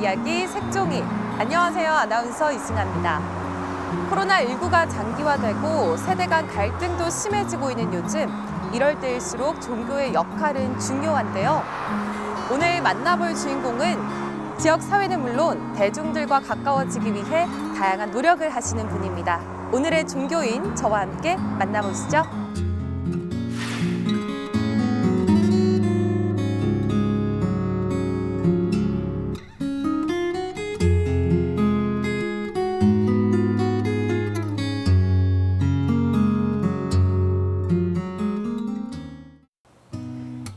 이야기 색종이. 안녕하세요. 아나운서 이승아입니다. 코로나19가 장기화되고 세대 간 갈등도 심해지고 있는 요즘, 이럴 때일수록 종교의 역할은 중요한데요. 오늘 만나볼 주인공은 지역 사회는 물론 대중들과 가까워지기 위해 다양한 노력을 하시는 분입니다. 오늘의 종교인 저와 함께 만나보시죠.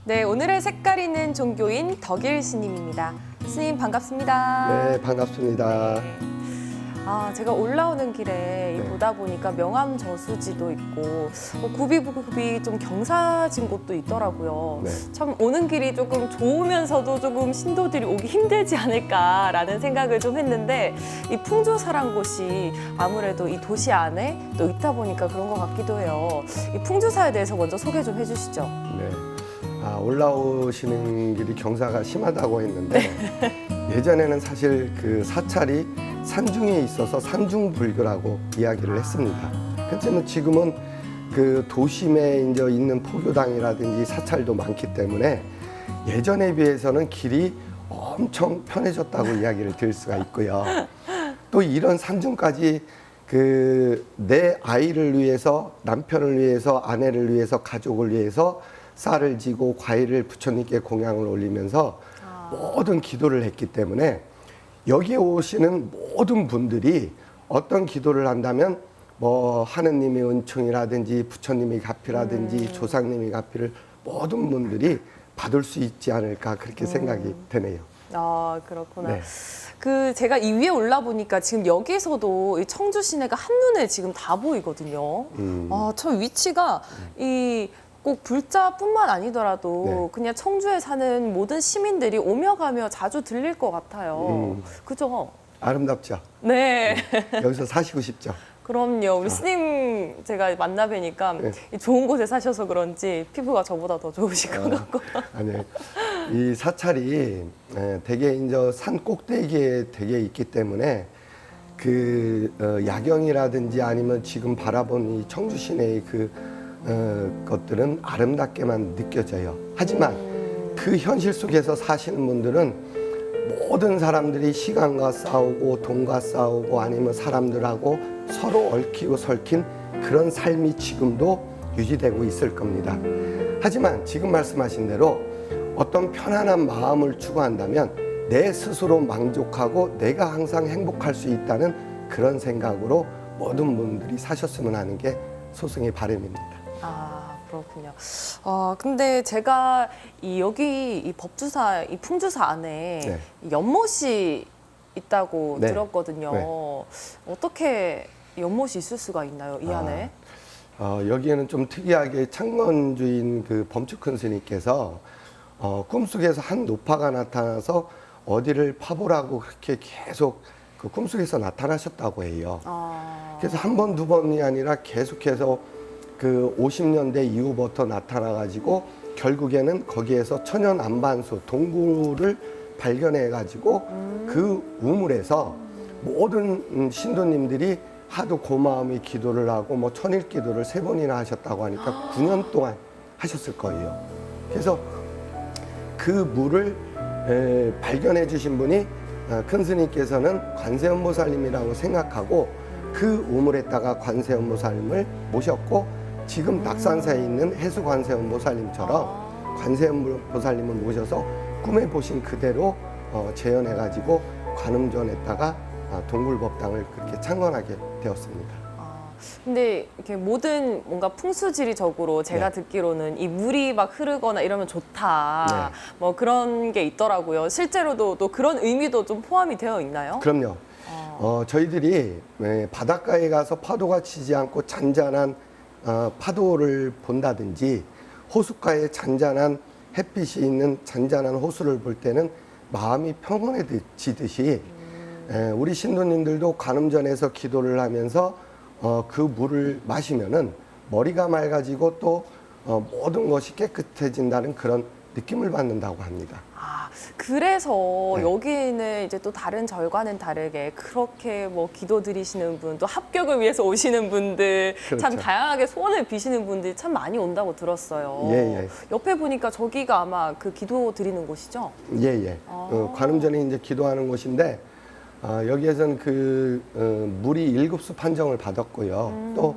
네, 오늘의 색깔 있는 종교인 덕일 스님입니다. 스님 반갑습니다. 네, 반갑습니다. 제가 올라오는 길에 보다 보니까 명암 저수지도 있고 굽이굽이 좀 경사진 곳도 있더라고요. 네. 참 오는 길이 조금 좋으면서도 조금 신도들이 오기 힘들지 않을까라는 생각을 좀 했는데, 이 풍주사란 곳이 아무래도 이 도시 안에 또 있다 보니까 그런 것 같기도 해요. 이 풍주사에 대해서 먼저 소개 좀 해주시죠. 네. 올라오시는 길이 경사가 심하다고 했는데 예전에는 사실 그 사찰이 산중에 있어서 산중불교라고 이야기를 했습니다. 그렇지만 지금은 그 도심에 이제 있는 포교당이라든지 사찰도 많기 때문에 예전에 비해서는 길이 엄청 편해졌다고 이야기를 드릴 수가 있고요. 또 이런 산중까지 그 내 아이를 위해서, 남편을 위해서, 아내를 위해서, 가족을 위해서 쌀을 지고 과일을 부처님께 공양을 올리면서 모든 기도를 했기 때문에 여기에 오시는 모든 분들이 어떤 기도를 한다면 뭐 하느님의 은총이라든지 부처님의 가피라든지 조상님의 가피를 모든 분들이 받을 수 있지 않을까, 그렇게 생각이 되네요. 그렇구나. 네. 제가 이 위에 올라 보니까 지금 여기서도 이 청주 시내가 한눈에 지금 다 보이거든요. 저 위치가 꼭 불자뿐만 아니더라도 네. 그냥 청주에 사는 모든 시민들이 오며 가며 자주 들릴 것 같아요. 그죠? 아름답죠? 네. 여기서 사시고 싶죠? 그럼요. 우리 스님 제가 만나 뵈니까 네. 좋은 곳에 사셔서 그런지 피부가 저보다 더 좋으실 것 같고. 아니, 이 사찰이 되게 이제 산 꼭대기에 되게 있기 때문에 야경이라든지 아니면 지금 바라본 이 청주 시내의 것들은 아름답게만 느껴져요. 하지만 그 현실 속에서 사시는 분들은 모든 사람들이 시간과 싸우고 돈과 싸우고 아니면 사람들하고 서로 얽히고 설킨 그런 삶이 지금도 유지되고 있을 겁니다. 하지만 지금 말씀하신 대로 어떤 편안한 마음을 추구한다면 내 스스로 만족하고 내가 항상 행복할 수 있다는 그런 생각으로 모든 분들이 사셨으면 하는 게 소승의 바람입니다. 그렇군요. 근데 제가 여기 이 법주사, 이 풍주사 안에 연못이 있다고 네. 들었거든요. 네. 어떻게 연못이 있을 수가 있나요, 이 안에? 여기에는 좀 특이하게 창건주인 그 범축큰 스님께서 꿈속에서 한 노파가 나타나서 어디를 파보라고 그렇게 계속 그 꿈속에서 나타나셨다고 해요. 그래서 한 번, 두 번이 아니라 계속해서 그 50년대 이후부터 나타나가지고 결국에는 거기에서 천연 안반수 동굴을 발견해가지고 그 우물에서 모든 신도님들이 하도 고마움의 기도를 하고 뭐 천일 기도를 3번이나 하셨다고 하니까 9년 동안 하셨을 거예요. 그래서 그 물을 발견해 주신 분이 큰 스님께서는 관세음보살님이라고 생각하고 그 우물에다가 관세음보살님을 모셨고, 지금 낙산사에 있는 해수관세음보살님처럼 관세음보살님을 모셔서 꿈에 보신 그대로 재현해가지고 관음전에다가 동굴법당을 그렇게 창건하게 되었습니다. 근데 이렇게 모든 뭔가 풍수지리적으로 제가 듣기로는 이 물이 막 흐르거나 이러면 좋다, 뭐 그런 게 있더라고요. 실제로도 또 그런 의미도 좀 포함이 되어 있나요? 그럼요. 저희들이 바닷가에 가서 파도가 치지 않고 잔잔한 파도를 본다든지 호숫가에 잔잔한 햇빛이 있는 잔잔한 호수를 볼 때는 마음이 평온해지듯이 우리 신도님들도 관음전에서 기도를 하면서 그 물을 마시면은 머리가 맑아지고 또 모든 것이 깨끗해진다는 그런 느낌을 받는다고 합니다. 아, 그래서 네. 여기에는 이제 또 다른 절과는 다르게 그렇게 뭐 기도 드리시는 분, 또 합격을 위해서 오시는 분들, 참 그렇죠. 다양하게 소원을 비시는 분들이 참 많이 온다고 들었어요. 예, 예. 옆에 보니까 저기가 아마 그 기도 드리는 곳이죠? 예, 예. 관음전에 이제 기도하는 곳인데, 여기에서는 물이 7수 판정을 받았고요. 또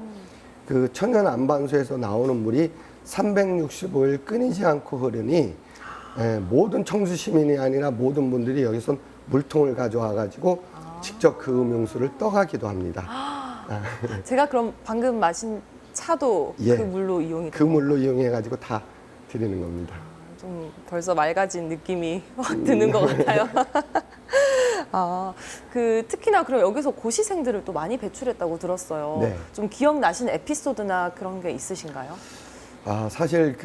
그 천연 안반수에서 나오는 물이 365일 끊이지 않고 흐르니, 모든 청주 시민이 아니라 모든 분들이 여기서 물통을 가져와 가지고 직접 그 음용수를 떠가기도 합니다. 제가 그럼 방금 마신 차도 예. 그 물로 이용이 그 물로 이용해 가지고 다 드리는 겁니다. 좀 벌써 맑아진 느낌이 확 드는 것 같아요. 아, 특히나 그럼 여기서 고시생들을 또 많이 배출했다고 들었어요. 네. 좀 기억나시는 에피소드나 그런 게 있으신가요? 사실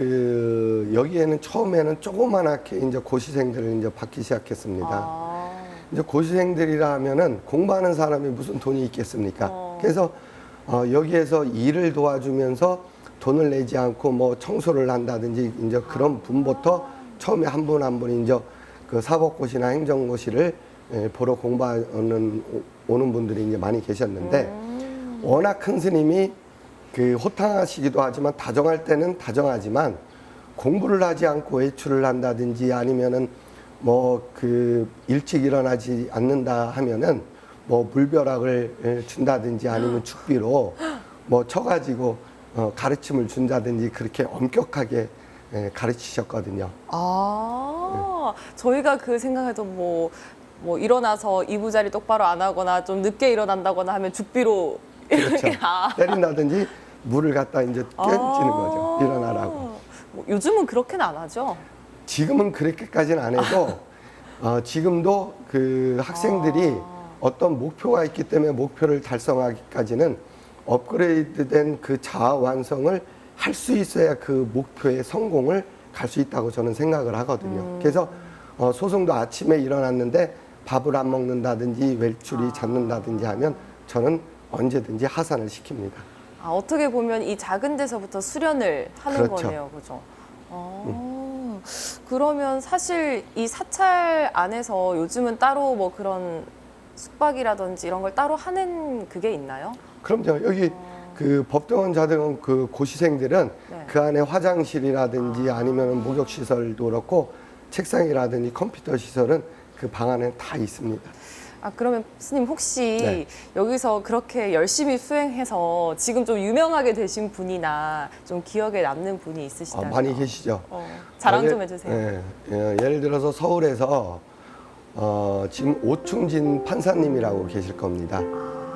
여기에는 처음에는 조그만하게 이제 고시생들을 이제 받기 시작했습니다. 아, 이제 고시생들이라 하면은 공부하는 사람이 무슨 돈이 있겠습니까? 그래서 여기에서 일을 도와주면서 돈을 내지 않고 뭐 청소를 한다든지 이제 그런 분부터 처음에 한 분 한 분 이제 그 사법고시나 행정고시를 보러 공부하는 오는 분들이 이제 많이 계셨는데 워낙 큰 스님이 호탕하시기도 하지만 다정할 때는 다정하지만 공부를 하지 않고 외출을 한다든지 아니면은 일찍 일어나지 않는다 하면은 물벼락을 준다든지 아니면 축비로 쳐가지고 가르침을 준다든지 그렇게 엄격하게 가르치셨거든요. 저희가 그 생각해도 뭐 일어나서 이부자리 똑바로 안 하거나 좀 늦게 일어난다거나 하면 죽비로 그렇죠. 이렇게 때린다든지 물을 갖다 이제 껴주는 거죠. 일어나라고. 요즘은 그렇게는 안 하죠? 지금은 그렇게까지는 안 해도 지금도 그 학생들이 어떤 목표가 있기 때문에 목표를 달성하기까지는 업그레이드된 그 자아 완성을 할 수 있어야 그 목표의 성공을 갈 수 있다고 저는 생각을 하거든요. 그래서 소송도 아침에 일어났는데 밥을 안 먹는다든지 외출이 잦는다든지 하면 저는 언제든지 하산을 시킵니다. 어떻게 보면 이 작은 데서부터 수련을 하는 그렇죠. 거네요. 그죠? 그러면 사실 이 사찰 안에서 요즘은 따로 뭐 그런 숙박이라든지 이런 걸 따로 하는 그게 있나요? 그럼요. 여기 그 법대원 자등 그 고시생들은 네. 그 안에 화장실이라든지 아니면 목욕 시설도 그렇고 책상이라든지 컴퓨터 시설은 그 방 안에 다 있습니다. 그러면 스님 혹시 네. 여기서 그렇게 열심히 수행해서 지금 좀 유명하게 되신 분이나 좀 기억에 남는 분이 있으시다면 많이 계시죠. 자랑 좀 해주세요. 예를 들어서 서울에서 지금 오충진 판사님이라고 계실 겁니다.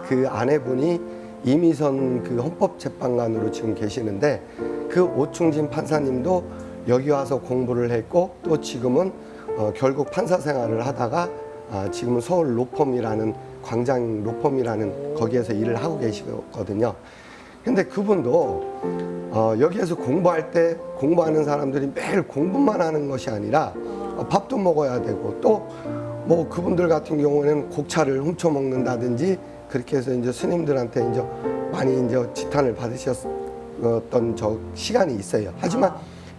그 아내분이 이미선 그 헌법재판관으로 지금 계시는데 그 오충진 판사님도 여기 와서 공부를 했고 또 지금은 결국 판사 생활을 하다가 지금은 서울 로펌이라는 광장 로펌이라는 거기에서 일을 하고 계시거든요. 근데 그분도 여기에서 공부할 때 공부하는 사람들이 매일 공부만 하는 것이 아니라 밥도 먹어야 되고 또 뭐 그분들 같은 경우에는 곡차를 훔쳐 먹는다든지 그렇게 해서 이제 스님들한테 이제 많이 이제 지탄을 받으셨던 시간이 있어요. 하지만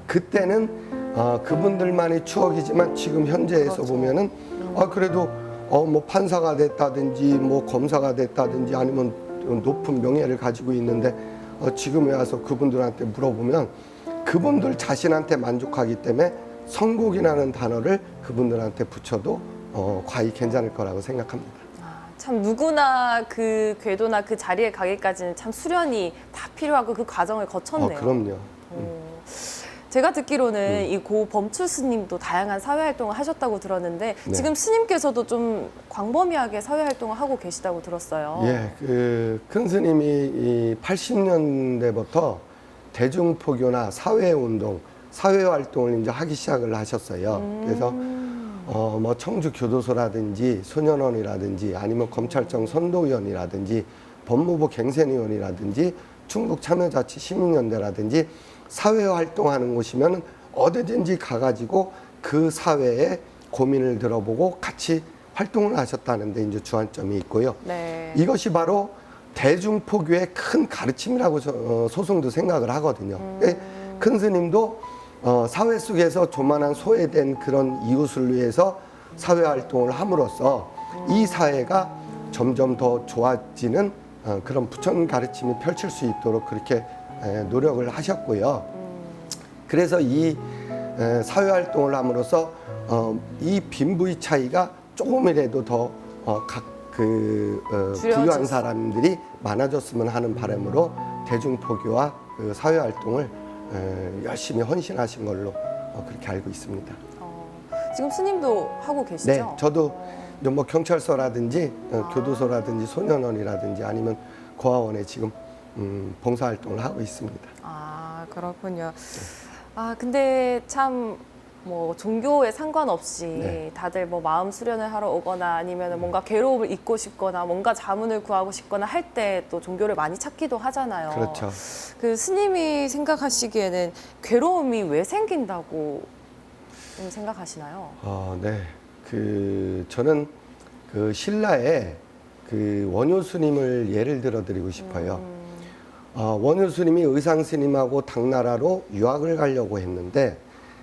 그때는 그분들만의 추억이지만 지금 현재에서 그렇죠. 보면은 그래도 뭐 판사가 됐다든지 뭐 검사가 됐다든지 아니면 높은 명예를 가지고 있는데 지금에 와서 그분들한테 물어보면 그분들 자신한테 만족하기 때문에 선곡이라는 단어를 그분들한테 붙여도 과히 괜찮을 거라고 생각합니다. 참 누구나 그 궤도나 그 자리에 가기까지는 참 수련이 다 필요하고 그 과정을 거쳤네요. 그럼요. 제가 듣기로는 이 고 범출 스님도 다양한 사회 활동을 하셨다고 들었는데 네. 지금 스님께서도 좀 광범위하게 사회 활동을 하고 계시다고 들었어요. 예, 큰 스님이 이 80년대부터 대중포교나 사회운동, 사회활동을 이제 하기 시작을 하셨어요. 그래서 뭐 청주 교도소라든지 소년원이라든지 아니면 검찰청 선도위원이라든지 법무부 갱센위원이라든지 충북 참여자치 시민연대라든지 사회활동하는 곳이면 어디든지 가가지고 그 사회에 고민을 들어보고 같이 활동을 하셨다는 데 이제 주안점이 있고요. 네. 이것이 바로 대중포교의 큰 가르침이라고 소송도 생각을 하거든요. 큰 스님도 사회 속에서 조만한 소외된 그런 이웃을 위해서 사회 활동을 함으로써 이 사회가 점점 더 좋아지는 그런 부천 가르침이 펼칠 수 있도록 그렇게 노력을 하셨고요. 그래서 이 사회 활동을 함으로써 이 빈부의 차이가 조금이라도 더 부유한 사람들이 많아졌으면 하는 바람으로 대중포교와 그 사회 활동을 열심히 헌신하신 걸로 그렇게 알고 있습니다. 지금 스님도 하고 계시죠? 네, 저도 뭐 경찰서라든지 교도소라든지 소년원이라든지 아니면 고아원에 지금 봉사활동을 하고 있습니다. 아, 그렇군요. 아, 근데 참 뭐 종교에 상관없이 네. 다들 뭐 마음 수련을 하러 오거나 아니면 뭔가 괴로움을 잊고 싶거나 뭔가 자문을 구하고 싶거나 할 때 또 종교를 많이 찾기도 하잖아요. 그렇죠. 그 스님이 생각하시기에는 괴로움이 왜 생긴다고 좀 생각하시나요? 네. 저는 그 신라의 그 원효 스님을 예를 들어 드리고 싶어요. 원효 스님이 의상 스님하고 당나라로 유학을 가려고 했는데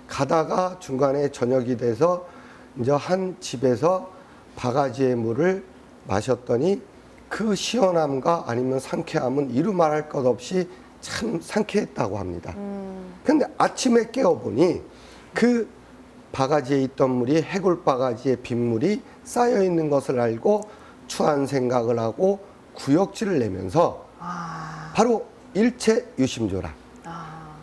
가다가 중간에 저녁이 돼서 이제 한 집에서 바가지의 물을 마셨더니 그 시원함과 아니면 상쾌함은 이루 말할 것 없이 참 상쾌했다고 합니다. 근데 아침에 깨어보니 그 바가지에 있던 물이 해골 바가지에 빗물이 쌓여 있는 것을 알고 추한 생각을 하고 구역질을 내면서 바로 일체 유심조라.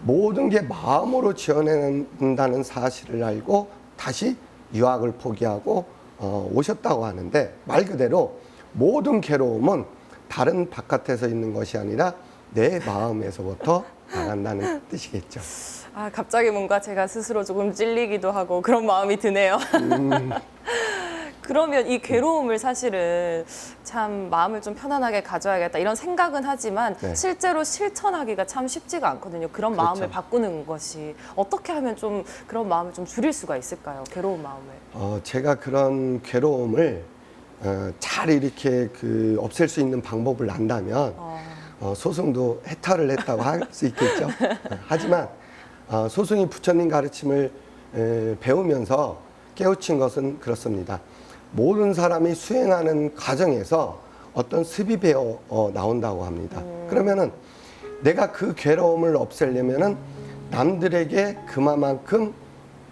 모든 게 마음으로 지어낸다는 사실을 알고 다시 유학을 포기하고 오셨다고 하는데 말 그대로 모든 괴로움은 다른 바깥에서 있는 것이 아니라 내 마음에서부터 나간다는 뜻이겠죠. 아, 갑자기 뭔가 제가 스스로 조금 찔리기도 하고 그런 마음이 드네요. 그러면 이 괴로움을 사실은 참 마음을 좀 편안하게 가져야겠다 이런 생각은 하지만 네. 실제로 실천하기가 참 쉽지가 않거든요. 그런 그렇죠. 마음을 바꾸는 것이 어떻게 하면 좀 그런 마음을 좀 줄일 수가 있을까요? 괴로운 마음을. 제가 그런 괴로움을 잘 이렇게 없앨 수 있는 방법을 안다면 소승도 해탈을 했다고 할 수 있겠죠. 하지만 소승이 부처님 가르침을 배우면서 깨우친 것은 그렇습니다. 모든 사람이 수행하는 과정에서 어떤 습이 배어 나온다고 합니다. 그러면은 내가 그 괴로움을 없애려면은 남들에게 그만큼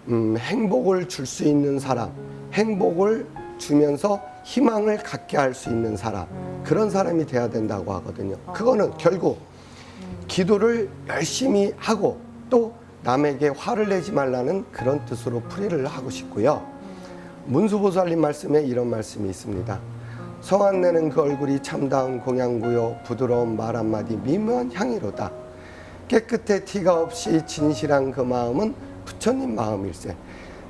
행복을 줄 수 있는 사람, 행복을 주면서 희망을 갖게 할 수 있는 사람, 그런 사람이 돼야 된다고 하거든요. 그거는 결국 기도를 열심히 하고 또 남에게 화를 내지 말라는 그런 뜻으로 풀이를 하고 싶고요. 문수보살님 말씀에 이런 말씀이 있습니다. 성안 내는 그 얼굴이 참다운 공양구요 부드러운 말 한마디 미묘한 향이로다. 깨끗해 티가 없이 진실한 그 마음은 부처님 마음일세.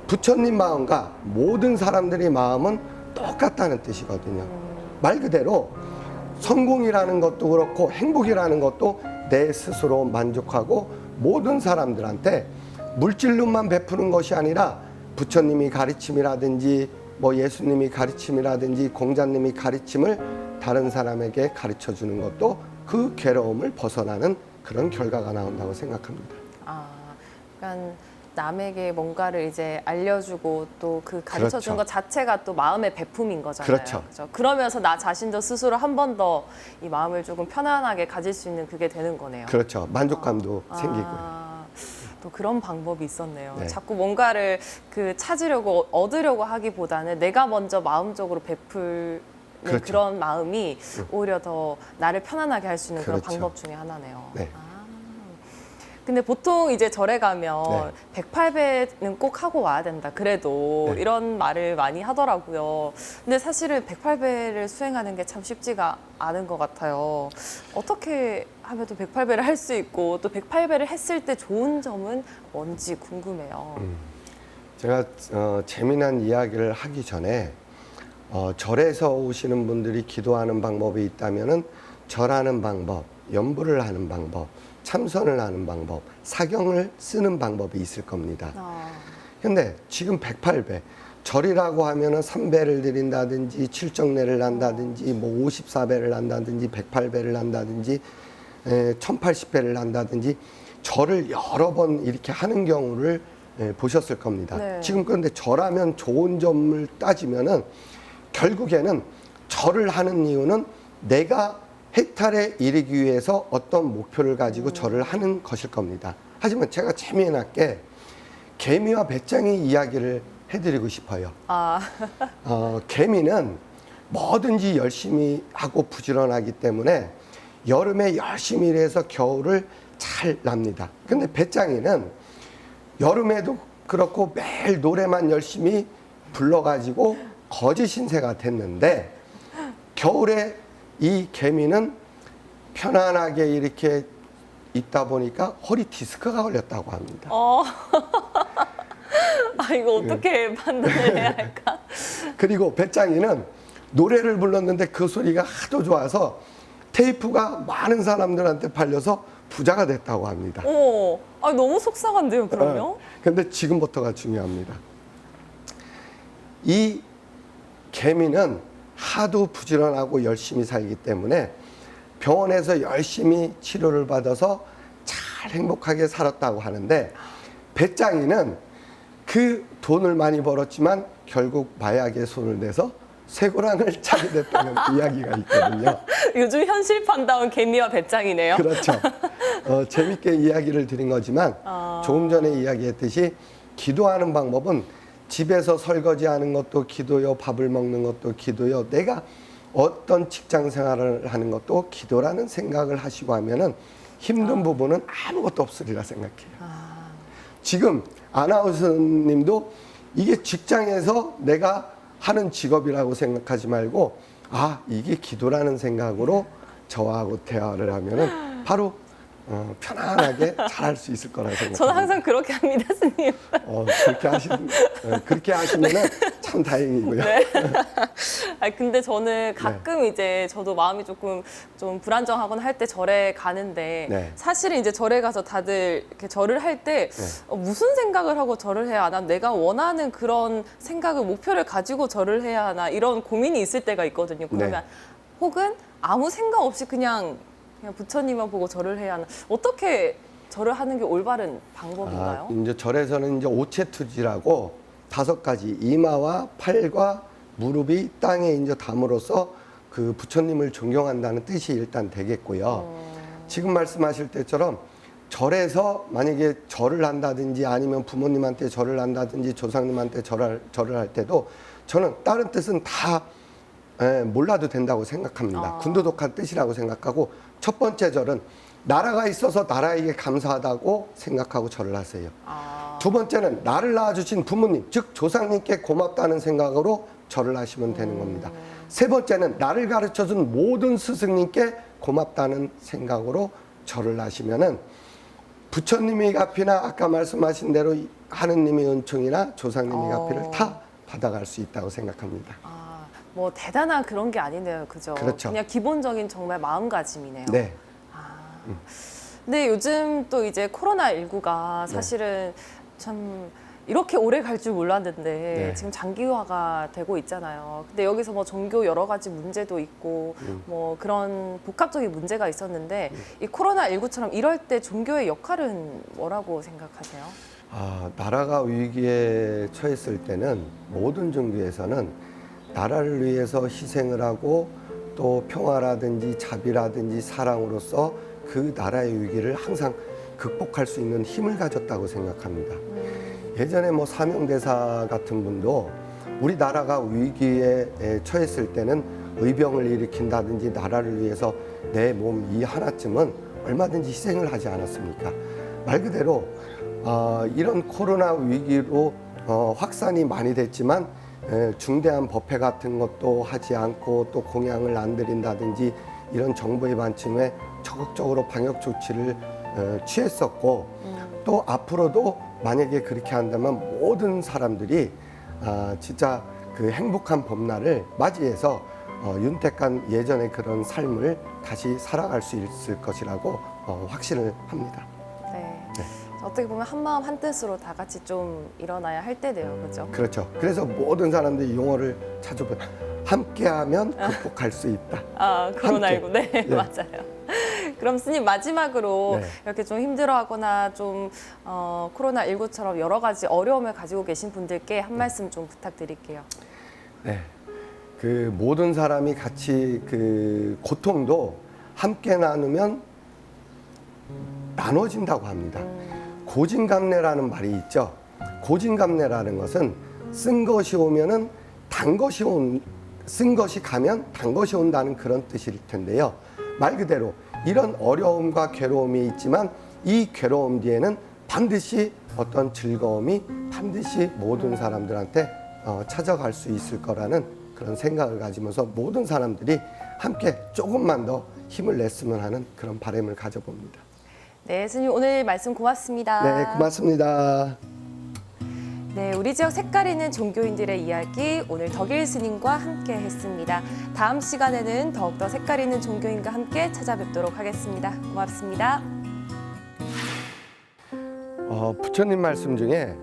부처님 마음과 모든 사람들의 마음은 똑같다는 뜻이거든요. 말 그대로 성공이라는 것도 그렇고 행복이라는 것도 내 스스로 만족하고 모든 사람들한테 물질로만 베푸는 것이 아니라 부처님이 가르침이라든지 뭐 예수님이 가르침이라든지 공자님이 가르침을 다른 사람에게 가르쳐 주는 것도 그 괴로움을 벗어나는 그런 결과가 나온다고 생각합니다. 그러니까 남에게 뭔가를 이제 알려주고 또 그 가르쳐 준 그렇죠. 것 자체가 또 마음의 베품인 거잖아요. 그렇죠. 그죠? 그러면서 나 자신도 스스로 한 번 더 이 마음을 조금 편안하게 가질 수 있는 그게 되는 거네요. 그렇죠. 만족감도 생기고요. 또 그런 방법이 있었네요. 네. 자꾸 뭔가를 찾으려고 얻으려고 하기보다는 내가 먼저 마음적으로 베풀는 그렇죠. 그런 마음이 오히려 더 나를 편안하게 할 수 있는 그런 그렇죠. 방법 중에 하나네요. 네. 근데 보통 이제 절에 가면 네. 108배는 꼭 하고 와야 된다. 그래도 네. 이런 말을 많이 하더라고요. 근데 사실은 108배를 수행하는 게 참 쉽지가 않은 것 같아요. 어떻게 하면 또 108배를 할 수 있고 또 108배를 했을 때 좋은 점은 뭔지 궁금해요. 제가 재미난 이야기를 하기 전에 절에서 오시는 분들이 기도하는 방법이 있다면은 절하는 방법, 연부를 하는 방법, 참선을 하는 방법, 사경을 쓰는 방법이 있을 겁니다. 근데 지금 108배, 절이라고 하면은 3배를 드린다든지 7정례를 한다든지 뭐 54배를 한다든지 108배를 한다든지 1080배를 한다든지 절을 여러 번 이렇게 하는 경우를 보셨을 겁니다. 네. 지금 그런데 절하면 좋은 점을 따지면은 결국에는 절을 하는 이유는 내가 해탈에 이르기 위해서 어떤 목표를 가지고 절을 하는 것일 겁니다. 하지만 제가 재미나게 개미와 배짱이 이야기를 해드리고 싶어요. 아, 개미는 뭐든지 열심히 하고 부지런하기 때문에 여름에 열심히 일해서 겨울을 잘 납니다. 근데 배짱이는 여름에도 그렇고 매일 노래만 열심히 불러가지고 거지 신세가 됐는데 겨울에 이 개미는 편안하게 이렇게 있다 보니까 허리 디스크가 걸렸다고 합니다. 아, 이거 어떻게 판단을 해야 할까? 그리고 배짱이는 노래를 불렀는데 그 소리가 하도 좋아서 테이프가 많은 사람들한테 팔려서 부자가 됐다고 합니다. 아, 너무 속상한데요, 그러면? 근데 지금부터가 중요합니다. 이 개미는 하도 부지런하고 열심히 살기 때문에 병원에서 열심히 치료를 받아서 잘 행복하게 살았다고 하는데 배짱이는 그 돈을 많이 벌었지만 결국 마약에 손을 대서 쇠고랑을 차게 됐다는 이야기가 있거든요. 요즘 현실판다운 개미와 배짱이네요. 그렇죠. 재밌게 이야기를 드린 거지만 조금 전에 이야기했듯이 기도하는 방법은 집에서 설거지하는 것도 기도요, 밥을 먹는 것도 기도요, 내가 어떤 직장 생활을 하는 것도 기도라는 생각을 하시고 하면은 힘든 부분은 아무것도 없으리라 생각해요. 지금 아나운서님도 이게 직장에서 내가 하는 직업이라고 생각하지 말고 이게 기도라는 생각으로 저하고 대화를 하면은 바로 편안하게 잘할 수 있을 거라고 생각합니다. 저는 항상 그렇게 합니다, 스님. 그렇게 하시면은 참 다행이고요. 네. 근데 저는 가끔 이제 저도 마음이 조금 좀 불안정하거나 할 때 절에 가는데 사실은 이제 절에 가서 다들 이렇게 절을 할 때 무슨 생각을 하고 절을 해야 하나, 내가 원하는 그런 생각을 목표를 가지고 절을 해야 하나 이런 고민이 있을 때가 있거든요. 그러면 혹은 아무 생각 없이 그냥 부처님만 보고 절을 해야 하나, 어떻게 절을 하는 게 올바른 방법인가요? 이제 절에서는 이제 오체투지라고 5가지 이마와 팔과 무릎이 땅에 이제 닿음으로써 그 부처님을 존경한다는 뜻이 일단 되겠고요. 지금 말씀하실 때처럼 절에서 만약에 절을 한다든지 아니면 부모님한테 절을 한다든지 조상님한테 절을 할 때도 저는 다른 뜻은 다 몰라도 된다고 생각합니다. 군도독한 뜻이라고 생각하고 첫 번째 절은 나라가 있어서 나라에게 감사하다고 생각하고 절을 하세요. 두 번째는 나를 낳아주신 부모님, 즉 조상님께 고맙다는 생각으로 절을 하시면 되는 겁니다. 세 번째는 나를 가르쳐준 모든 스승님께 고맙다는 생각으로 절을 하시면은 부처님의 값이나 아까 말씀하신 대로 하느님의 은총이나 조상님의 값을 다 받아갈 수 있다고 생각합니다. 뭐 대단한 그런 게 아니네요, 그죠? 그렇죠. 그냥 기본적인 정말 마음가짐이네요. 네. 근데 요즘 또 이제 코로나19가 사실은 참 이렇게 오래 갈 줄 몰랐는데 지금 장기화가 되고 있잖아요. 근데 여기서 뭐 종교 여러 가지 문제도 있고 뭐 그런 복합적인 문제가 있었는데 이 코로나19처럼 이럴 때 종교의 역할은 뭐라고 생각하세요? 나라가 위기에 처했을 때는 모든 종교에서는 나라를 위해서 희생을 하고 또 평화라든지 자비라든지 사랑으로서 그 나라의 위기를 항상 극복할 수 있는 힘을 가졌다고 생각합니다. 예전에 뭐 사명대사 같은 분도 우리나라가 위기에 처했을 때는 의병을 일으킨다든지 나라를 위해서 내 몸 이 하나쯤은 얼마든지 희생을 하지 않았습니까? 말 그대로 이런 코로나 위기로 확산이 많이 됐지만 중대한 법회 같은 것도 하지 않고 또 공양을 안 드린다든지 이런 정부의 반침에 적극적으로 방역 조치를 취했었고 또 앞으로도 만약에 그렇게 한다면 모든 사람들이 진짜 그 행복한 봄날을 맞이해서 윤택한 예전의 그런 삶을 다시 살아갈 수 있을 것이라고 확신을 합니다. 네. 어떻게 보면 한 마음 한 뜻으로 다 같이 좀 일어나야 할 때네요, 그렇죠? 그렇죠. 그래서 모든 사람들이 용어를 찾아보면 함께하면 극복할 수 있다. 아, 코로나19. 네, 네. 맞아요. 그럼 스님 마지막으로 네. 이렇게 좀 힘들어하거나 좀 코로나19처럼 여러 가지 어려움을 가지고 계신 분들께 한 말씀 좀 부탁드릴게요. 네. 그 모든 사람이 같이 그 고통도 함께 나누면 나눠진다고 합니다. 고진감래라는 말이 있죠. 고진감래라는 것은 쓴 것이 오면은 쓴 것이 가면 단 것이 온다는 그런 뜻일 텐데요. 말 그대로 이런 어려움과 괴로움이 있지만 이 괴로움 뒤에는 반드시 어떤 즐거움이 반드시 모든 사람들한테 찾아갈 수 있을 거라는 그런 생각을 가지면서 모든 사람들이 함께 조금만 더 힘을 냈으면 하는 그런 바람을 가져봅니다. 네, 스님 오늘 말씀 고맙습니다. 네, 고맙습니다. 네, 우리 지역 색깔 있는 종교인들의 이야기 오늘 덕일 스님과 함께 했습니다. 다음 시간에는 더욱더 색깔 있는 종교인과 함께 찾아뵙도록 하겠습니다. 고맙습니다. 부처님 말씀 중에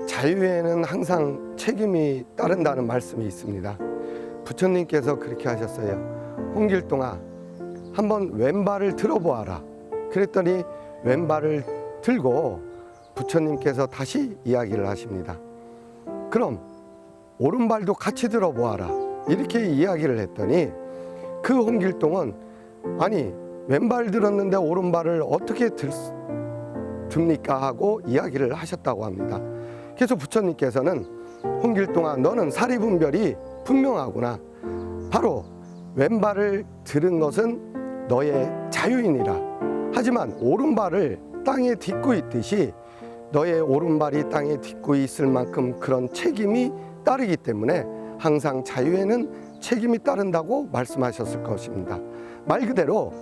자유에는 항상 책임이 따른다는 말씀이 있습니다. 부처님께서 그렇게 하셨어요. 홍길동아, 한번 왼발을 들어보아라. 그랬더니 왼발을 들고 부처님께서 다시 이야기를 하십니다. 그럼 오른발도 같이 들어보아라. 이렇게 이야기를 했더니 그 홍길동은 아니 왼발 들었는데 오른발을 어떻게 듭니까 하고 이야기를 하셨다고 합니다. 그래서 부처님께서는 홍길동아 너는 사리분별이 분명하구나. 바로 왼발을 들은 것은 너의 자유이니라. 하지만 오른발을 땅에 딛고 있듯이 너의 오른발이 땅에 딛고 있을 만큼 그런 책임이 따르기 때문에 항상 자유에는 책임이 따른다고 말씀하셨을 것입니다. 말 그대로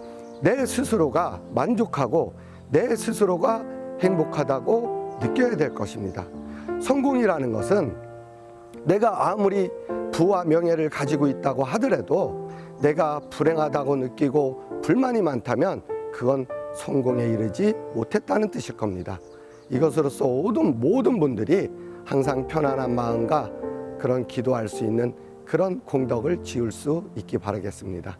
내 스스로가 만족하고 내 스스로가 행복하다고 느껴야 될 것입니다. 성공이라는 것은 내가 아무리 부와 명예를 가지고 있다고 하더라도 내가 불행하다고 느끼고 불만이 많다면 그건 성공에 이르지 못했다는 뜻일 겁니다. 이것으로서 모든 분들이 항상 편안한 마음과 그런 기도할 수 있는 그런 공덕을 지을 수 있기 바라겠습니다.